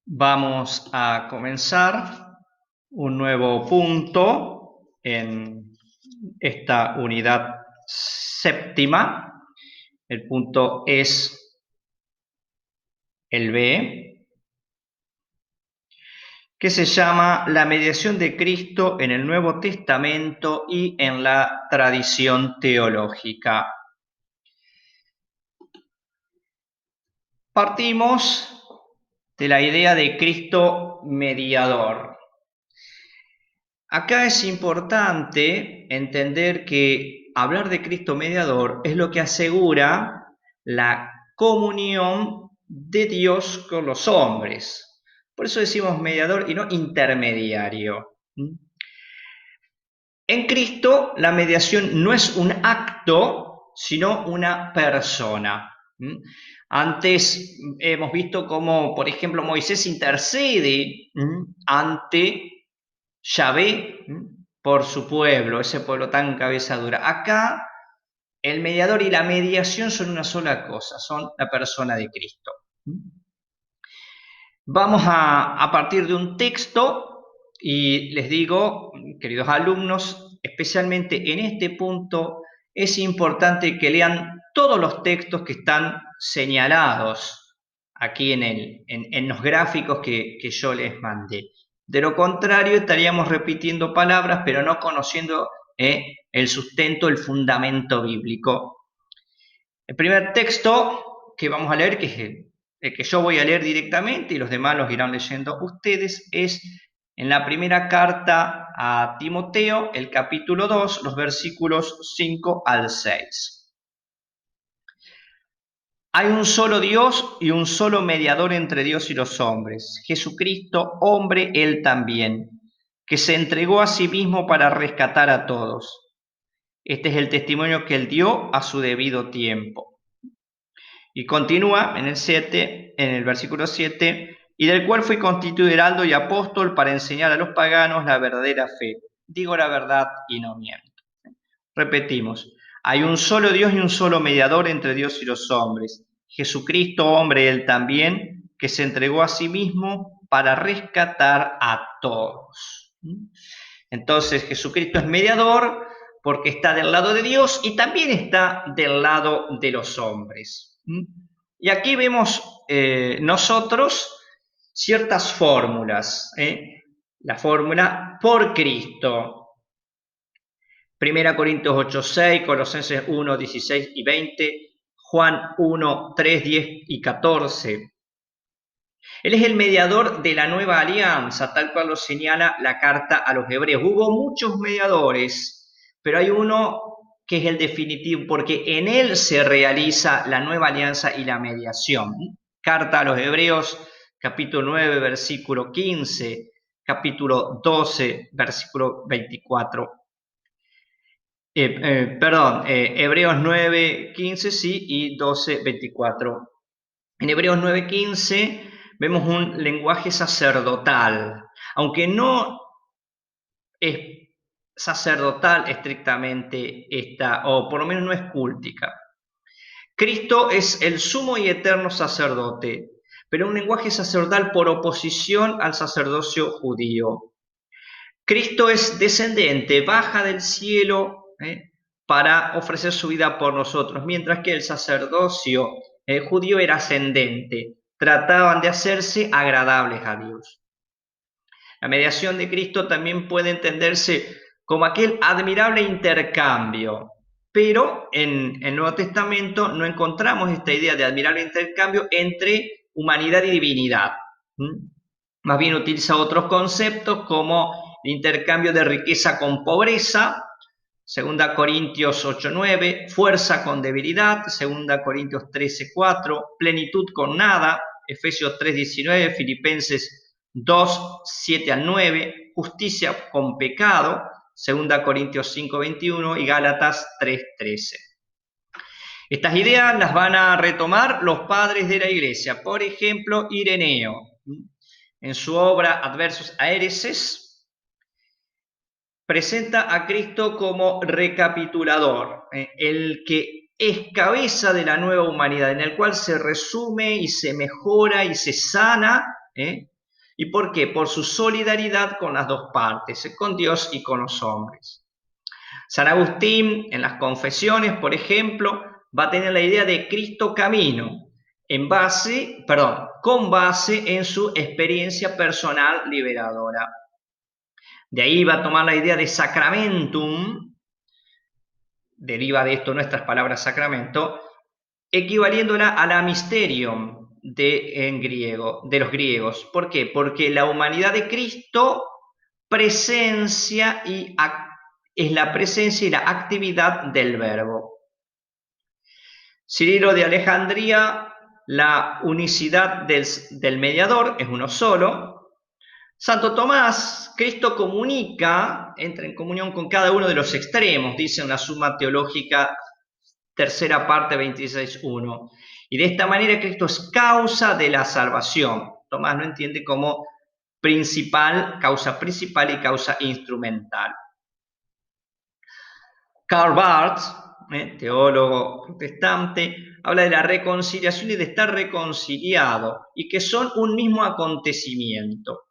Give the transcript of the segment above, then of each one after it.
Vamos a comenzar un nuevo punto en esta unidad séptima. El punto es el B, que se llama la mediación de Cristo en el Nuevo Testamento y en la tradición teológica. Partimos de la idea de Cristo mediador. Acá es importante entender que hablar de Cristo mediador es lo que asegura la comunión de Dios con los hombres. Por eso decimos mediador y no intermediario. En Cristo la mediación no es un acto, sino una persona. Antes hemos visto cómo, por ejemplo, Moisés intercede ante Yahvé por su pueblo, ese pueblo tan cabeza dura. Acá el mediador y la mediación son una sola cosa, son la persona de Cristo. Vamos a partir de un texto y les digo, queridos alumnos, especialmente en este punto es importante que lean todos los textos que están señalados aquí en los gráficos que yo les mandé. De lo contrario, estaríamos repitiendo palabras, pero no conociendo el sustento, el fundamento bíblico. El primer texto que vamos a leer, que es el que yo voy a leer directamente y los demás los irán leyendo ustedes, es en la primera carta a Timoteo, el capítulo 2, los versículos 5 al 6. Hay un solo Dios y un solo mediador entre Dios y los hombres, Jesucristo, hombre él también, que se entregó a sí mismo para rescatar a todos. Este es el testimonio que él dio a su debido tiempo. Y continúa en el versículo 7, y del cual fui constituido heraldo y apóstol para enseñar a los paganos la verdadera fe. Digo la verdad y no miento. Repetimos, hay un solo Dios y un solo mediador entre Dios y los hombres, Jesucristo, hombre él también, que se entregó a sí mismo para rescatar a todos. Entonces Jesucristo es mediador porque está del lado de Dios y también está del lado de los hombres. Y aquí vemos nosotros ciertas fórmulas. La fórmula por Cristo. 1 Corintios 8:6, Colosenses 1:16 y 20, Juan 1:3, 10 y 14. Él es el mediador de la nueva alianza, tal cual lo señala la carta a los hebreos. Hubo muchos mediadores, pero hay uno que es el definitivo, porque en él se realiza la nueva alianza y la mediación. Carta a los hebreos, capítulo 9, versículo 15, capítulo 12, versículo 24. Hebreos 9:15, sí, y 12:24. En Hebreos 9:15 vemos un lenguaje sacerdotal, aunque no es sacerdotal estrictamente esta, o por lo menos no es cúltica. Cristo es el sumo y eterno sacerdote, pero un lenguaje sacerdotal por oposición al sacerdocio judío. Cristo es descendente, baja del cielo para ofrecer su vida por nosotros, mientras que el sacerdocio judío era ascendente, trataban de hacerse agradables a Dios. La mediación de Cristo también puede entenderse como aquel admirable intercambio, pero en el Nuevo Testamento no encontramos esta idea de admirable intercambio entre humanidad y divinidad. Más bien utiliza otros conceptos como el intercambio de riqueza con pobreza, 2 Corintios 8:9, fuerza con debilidad, 2 Corintios 13:4, plenitud con nada, Efesios 3:19, Filipenses 2:7 al 9, justicia con pecado, 2 Corintios 5:21 y Gálatas 3:13. Estas ideas las van a retomar los padres de la iglesia, por ejemplo, Ireneo. En su obra Adversus Aereses, presenta a Cristo como recapitulador, el que es cabeza de la nueva humanidad, en el cual se resume y se mejora y se sana ¿Y por qué? Por su solidaridad con las dos partes, con Dios y con los hombres. San Agustín, en las Confesiones, por ejemplo, va a tener la idea de Cristo camino, con base en su experiencia personal liberadora. De ahí va a tomar la idea de sacramentum, deriva de esto nuestras palabras sacramento, equivaliéndola a la mysterium en griego, de los griegos. ¿Por qué? Porque la humanidad de Cristo es la presencia y la actividad del Verbo. Cirilo de Alejandría, la unicidad del mediador es uno solo. Santo Tomás, Cristo comunica, entra en comunión con cada uno de los extremos, dice una Suma Teológica, tercera parte 26.1. Y de esta manera Cristo es causa de la salvación. Tomás no entiende como causa principal y causa instrumental. Karl Barth, teólogo protestante, habla de la reconciliación y de estar reconciliado, y que son un mismo acontecimiento.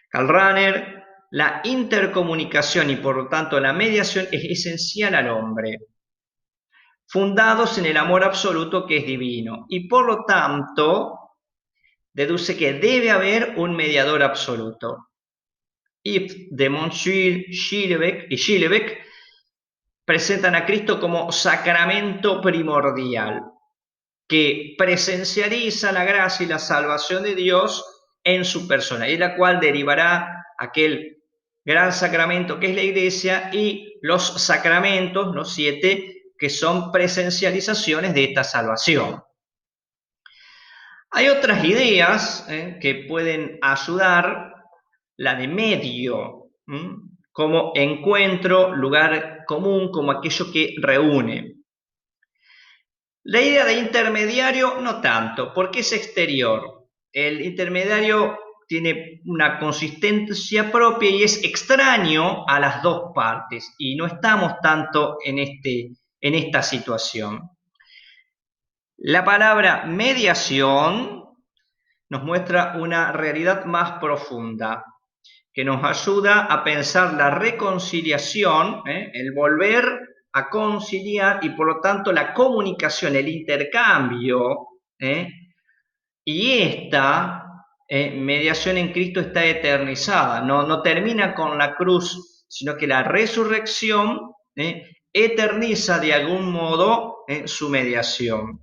Karl Rahner, la intercomunicación y por lo tanto la mediación es esencial al hombre, fundados en el amor absoluto que es divino, y por lo tanto deduce que debe haber un mediador absoluto. Yves de Montjuïc y Schillebeck presentan a Cristo como sacramento primordial, que presencializa la gracia y la salvación de Dios en su persona, y de la cual derivará aquel gran sacramento que es la Iglesia y los sacramentos, los 7, que son presencializaciones de esta salvación. Hay otras ideas que pueden ayudar, la de medio, como encuentro, lugar común, como aquello que reúne. La idea de intermediario no tanto, porque es exterior. El intermediario tiene una consistencia propia y es extraño a las dos partes, y no estamos tanto en esta situación. La palabra mediación nos muestra una realidad más profunda, que nos ayuda a pensar la reconciliación, el volver a conciliar y por lo tanto la comunicación, el intercambio, y esta mediación en Cristo está eternizada, no termina con la cruz, sino que la resurrección eterniza de algún modo su mediación.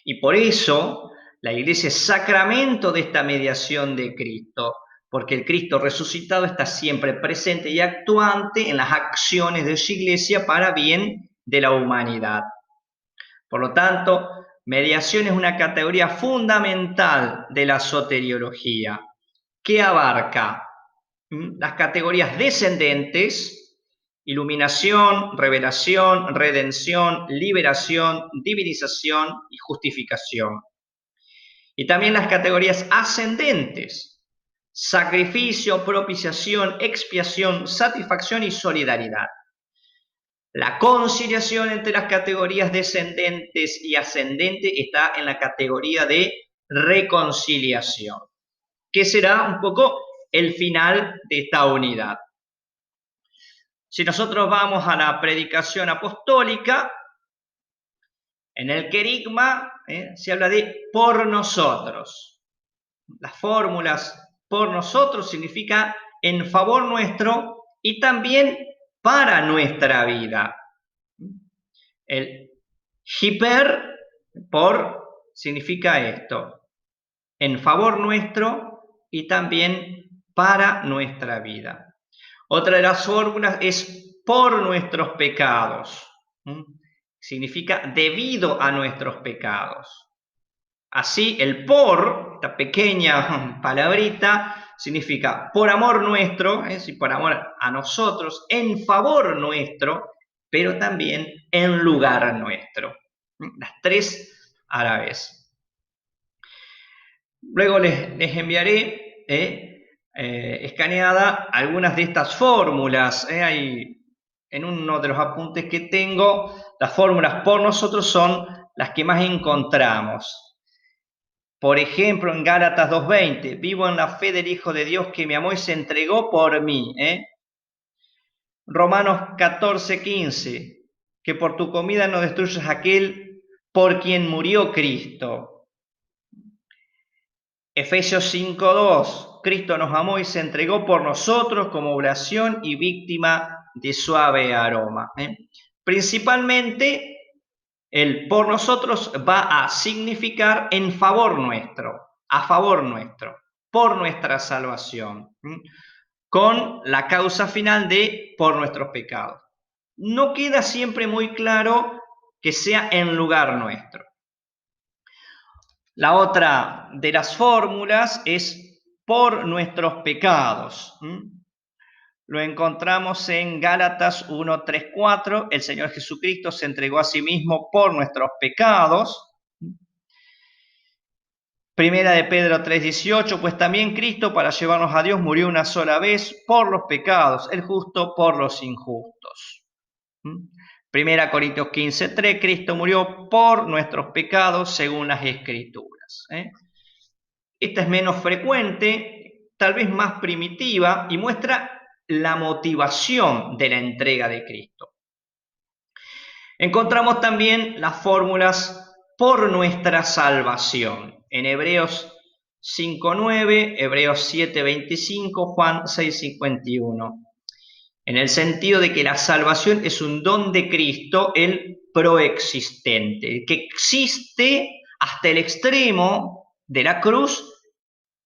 Y por eso la Iglesia es sacramento de esta mediación de Cristo, porque el Cristo resucitado está siempre presente y actuante en las acciones de su Iglesia para bien de la humanidad. Por lo tanto, mediación es una categoría fundamental de la soteriología, que abarca las categorías descendentes: iluminación, revelación, redención, liberación, divinización y justificación. Y también las categorías ascendentes: sacrificio, propiciación, expiación, satisfacción y solidaridad. La conciliación entre las categorías descendentes y ascendentes está en la categoría de reconciliación, que será un poco el final de esta unidad. Si nosotros vamos a la predicación apostólica, en el querigma se habla de por nosotros. Las fórmulas por nosotros significa en favor nuestro y también para nuestra vida. El hiper, por, significa esto: en favor nuestro y también para nuestra vida. Otra de las fórmulas es por nuestros pecados. Significa debido a nuestros pecados. Así, el por, esta pequeña palabrita, significa por amor nuestro, por amor a nosotros, en favor nuestro, pero también en lugar nuestro. Las tres a la vez. Luego les enviaré escaneada algunas de estas fórmulas. Hay, en uno de los apuntes que tengo, las fórmulas por nosotros son las que más encontramos. Por ejemplo, en Gálatas 2:20, vivo en la fe del Hijo de Dios que me amó y se entregó por mí. Romanos 14:15, que por tu comida no destruyas aquel por quien murió Cristo. Efesios 5:2, Cristo nos amó y se entregó por nosotros como oración y víctima de suave aroma. Principalmente, el por nosotros va a significar en favor nuestro, a favor nuestro, por nuestra salvación, con la causa final de por nuestros pecados. No queda siempre muy claro que sea en lugar nuestro. La otra de las fórmulas es por nuestros pecados. Lo encontramos en Gálatas 1, 3, 4. El Señor Jesucristo se entregó a sí mismo por nuestros pecados. Primera de Pedro 3:18, pues también Cristo para llevarnos a Dios murió una sola vez por los pecados, el justo por los injustos. Primera Corintios 15:3, Cristo murió por nuestros pecados según las Escrituras. Esta es menos frecuente, tal vez más primitiva y muestra la motivación de la entrega de Cristo. Encontramos también las fórmulas por nuestra salvación. En Hebreos 5:9, Hebreos 7:25, Juan 6:51. En el sentido de que la salvación es un don de Cristo, el proexistente, el que existe hasta el extremo de la cruz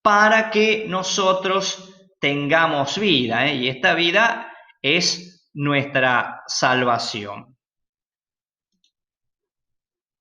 para que nosotros tengamos vida, y esta vida es nuestra salvación.